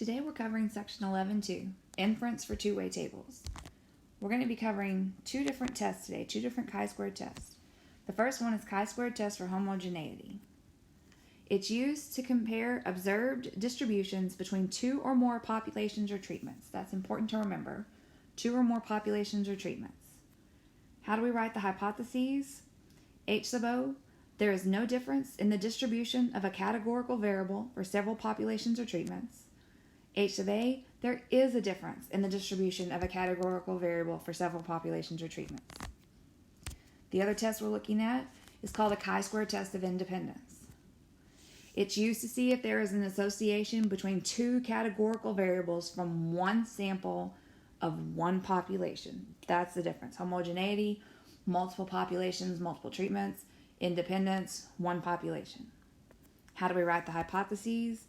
Today we're covering section 11.2, inference for two-way tables. We're going to be covering two different tests today, two different chi-squared tests. The first one is chi-squared test for homogeneity. It's used to compare observed distributions between two or more populations or treatments. That's important to remember. Two or more populations or treatments. How do we write the hypotheses? H sub O, there is no difference in the distribution of a categorical variable for several populations or treatments. H sub A, there is a difference in the distribution of a categorical variable for several populations or treatments. The other test we're looking at is called a chi-square test of independence. It's used to see if there is an association between two categorical variables from one sample of one population. That's the difference. Homogeneity, multiple populations, multiple treatments. Independence, one population. How do we write the hypotheses?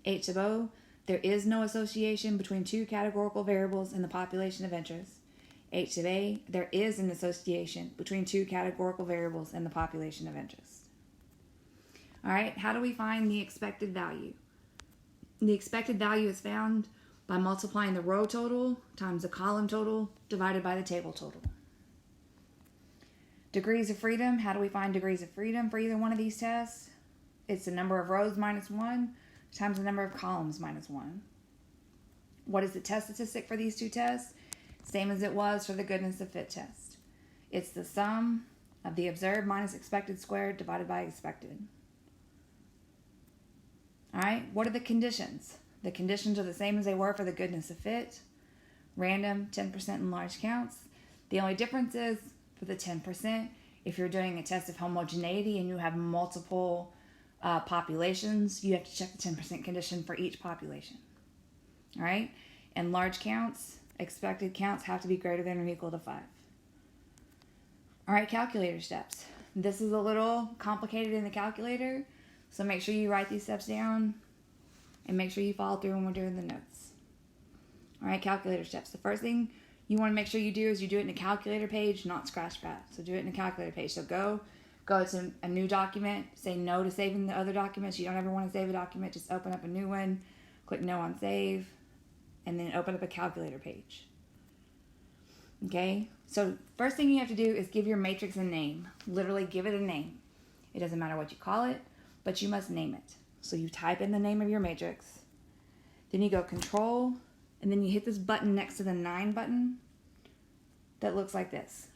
H sub O, there is no association between two categorical variables in the population of interest. H sub A, there is an association between two categorical variables in the population of interest. All right, how do we find the expected value? The expected value is found by multiplying the row total times the column total divided by the table total. Degrees of freedom, how do we find degrees of freedom for either one of these tests? It's the number of rows minus 1 times the number of columns minus 1. What is the test statistic for these two tests? Same as it was for the goodness of fit test. It's the sum of the observed minus expected squared divided by expected. All right, what are the conditions? The conditions are the same as they were for the goodness of fit. Random, 10% in large counts. The only difference is for the 10%, if you're doing a test of homogeneity and you have multiple populations, you have to check the 10% condition for each population. All right? And large counts, expected counts have to be greater than or equal to 5. All right, calculator steps. This is a little complicated in the calculator, so make sure you write these steps down and make sure you follow through when we're doing the notes. All right, calculator steps. The first thing you want to make sure you do is you do it in a calculator page, not Scratchpad. So do it in a calculator page. So go to a new document, say no to saving the other documents. You don't ever want to save a document, just open up a new one, click no on save, and then open up a calculator page. Okay, so first thing you have to do is give your matrix a name. Literally give it a name. It doesn't matter what you call it, but you must name it. So you type in the name of your matrix, then you go control, and then you hit this button next to the 9 button that looks like this.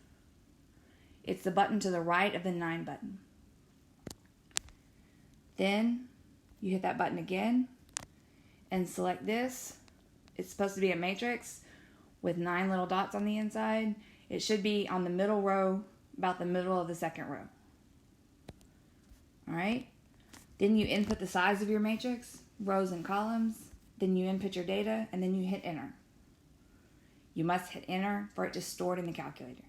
It's the button to the right of the 9 button. Then you hit that button again and select this. It's supposed to be a matrix with 9 little dots on the inside. It should be on the middle row, about the middle of the second row. All right? Then you input the size of your matrix, rows and columns. Then you input your data, and then you hit enter. You must hit enter for it to store it in the calculator.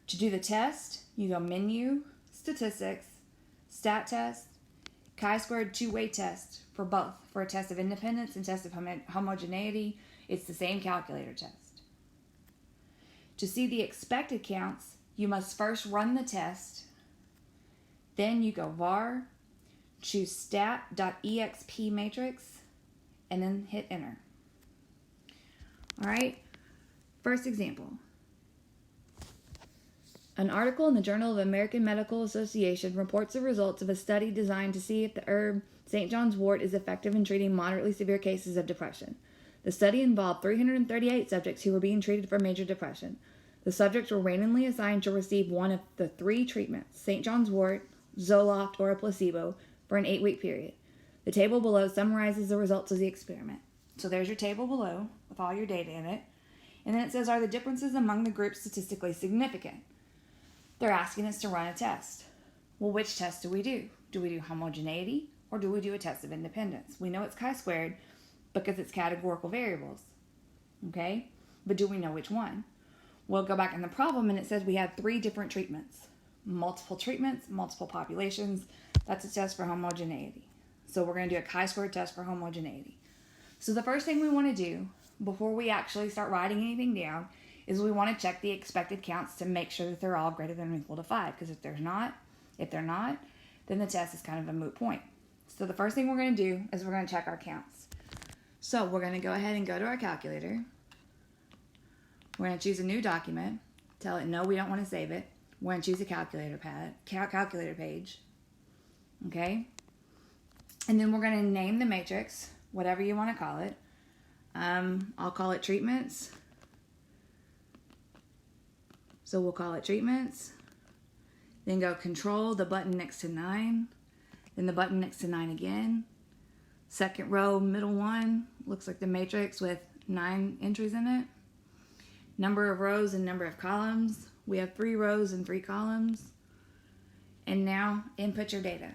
To do the test, you go menu, statistics, stat test, chi-squared two-way test for both. For a test of independence and test of homogeneity, it's the same calculator test. To see the expected counts, you must first run the test. Then you go var, choose stat.exp matrix, and then hit enter. All right, first example. An article in the Journal of the American Medical Association reports the results of a study designed to see if the herb St. John's wort is effective in treating moderately severe cases of depression. The study involved 338 subjects who were being treated for major depression. The subjects were randomly assigned to receive one of the 3 treatments, St. John's wort, Zoloft, or a placebo, for an 8-week period. The table below summarizes the results of the experiment. So there's your table below with all your data in it. And then it says, are the differences among the groups statistically significant? They're asking us to run a test. Well, which test do we do? Do we do homogeneity or do we do a test of independence? We know it's chi-squared because it's categorical variables. Okay? But do we know which one? We'll go back in the problem and it says we had 3 different treatments. Multiple treatments, multiple populations. That's a test for homogeneity. So we're going to do a chi-squared test for homogeneity. So the first thing we want to do before we actually start writing anything down is we want to check the expected counts to make sure that they're all greater than or equal to 5. Because if they're not, then the test is kind of a moot point. So the first thing we're going to do is we're going to check our counts. So we're going to go ahead and go to our calculator. We're going to choose a new document. Tell it no, we don't want to save it. We're going to choose a calculator page. Okay? And then we're going to name the matrix, whatever you want to call it. I'll call it treatments. So we'll call it treatments. Then go control the button next to 9. Then the button next to 9 again. Second row, middle one, looks like the matrix with 9 entries in it. Number of rows and number of columns. We have 3 rows and 3 columns. And now input your data.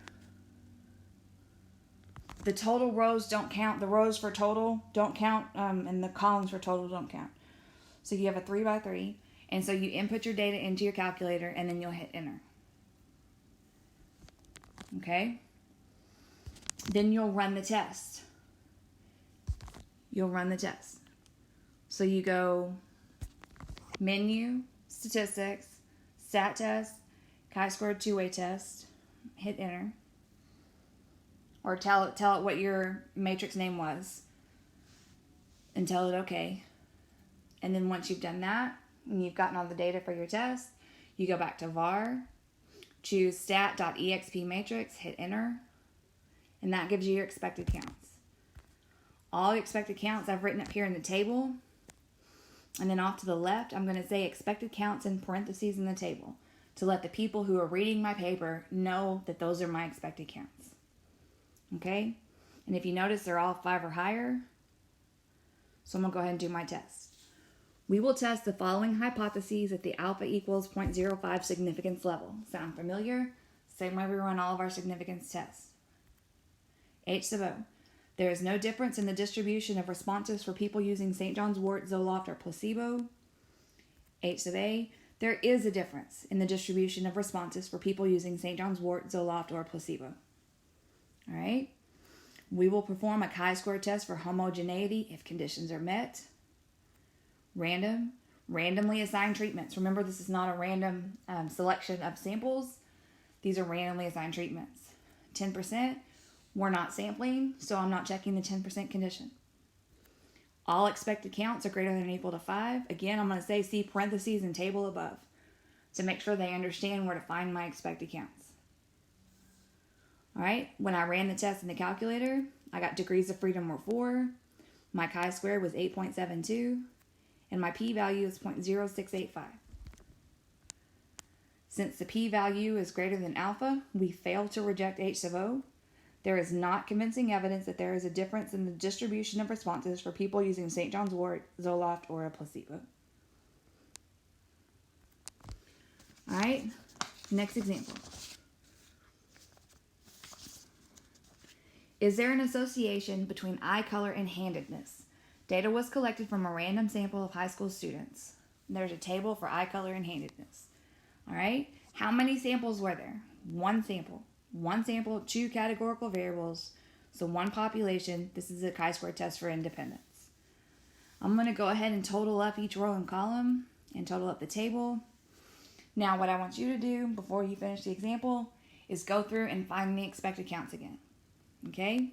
The total rows don't count. The rows for total don't count, and the columns for total don't count. So you have a 3 by 3, and so you input your data into your calculator, and then you'll hit enter. Okay? Then you'll run the test. So you go menu, statistics, stat test, chi-squared two-way test, hit enter. Or tell it what your matrix name was. And tell it okay. And then once you've done that, and you've gotten all the data for your test, you go back to var, choose stat.exp matrix, hit enter, and that gives you your expected counts. All expected counts I've written up here in the table. And then off to the left, I'm going to say expected counts in parentheses in the table to let the people who are reading my paper know that those are my expected counts. Okay? And if you notice, they're all 5 or higher. So I'm going to go ahead and do my test. We will test the following hypotheses at the alpha equals 0.05 significance level. Sound familiar? Same way we run all of our significance tests. H sub O. There is no difference in the distribution of responses for people using St. John's wort, Zoloft, or placebo. H sub A. There is a difference in the distribution of responses for people using St. John's wort, Zoloft, or placebo. All right. We will perform a chi-square test for homogeneity if conditions are met. Random. Randomly assigned treatments. Remember, this is not a random selection of samples. These are randomly assigned treatments. 10%. We're not sampling, so I'm not checking the 10% condition. All expected counts are greater than or equal to 5. Again, I'm going to say see parentheses and table above to make sure they understand where to find my expected counts. All right, when I ran the test in the calculator, I got degrees of freedom were 4, my chi-squared was 8.72, and my p-value is 0.0685. Since the p-value is greater than alpha, we fail to reject H sub O. There is not convincing evidence that there is a difference in the distribution of responses for people using St. John's wort, Zoloft, or a placebo. All right, next example. Is there an association between eye color and handedness? Data was collected from a random sample of high school students. There's a table for eye color and handedness. All right, how many samples were there? One sample. 2 categorical variables, so 1 population. This is a chi-square test for independence. I'm going to go ahead and total up each row and column and total up the table. Now what I want you to do before you finish the example is go through and find the expected counts again. Okay?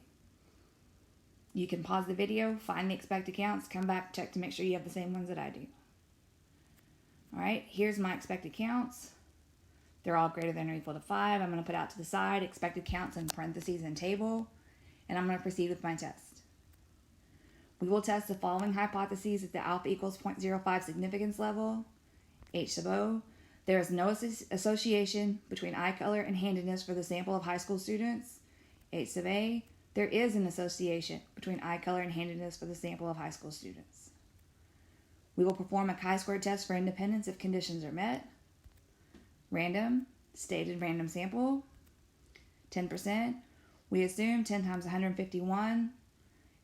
You can pause the video, find the expected counts, come back, check to make sure you have the same ones that I do. All right, here's my expected counts. They're all greater than or equal to 5. I'm going to put out to the side expected counts in parentheses and table, and I'm going to proceed with my test. We will test the following hypotheses at the alpha equals 0.05 significance level. H sub O. There is no association between eye color and handedness for the sample of high school students. H sub A. There is an association between eye color and handedness for the sample of high school students. We will perform a chi-square test for independence if conditions are met. Random, stated random sample, 10%. We assume 10 times 151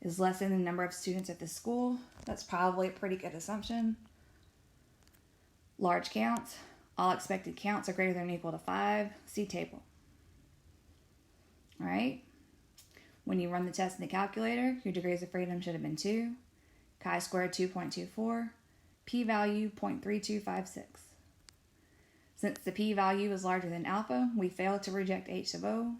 is less than the number of students at the school. That's probably a pretty good assumption. Large counts. All expected counts are greater than or equal to 5. See table. All right. When you run the test in the calculator, your degrees of freedom should have been 2. Chi-squared 2.24. P-value 0.3256. Since the p-value is larger than alpha, we fail to reject H sub O.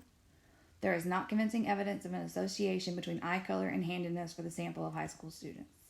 There is not convincing evidence of an association between eye color and handedness for the sample of high school students.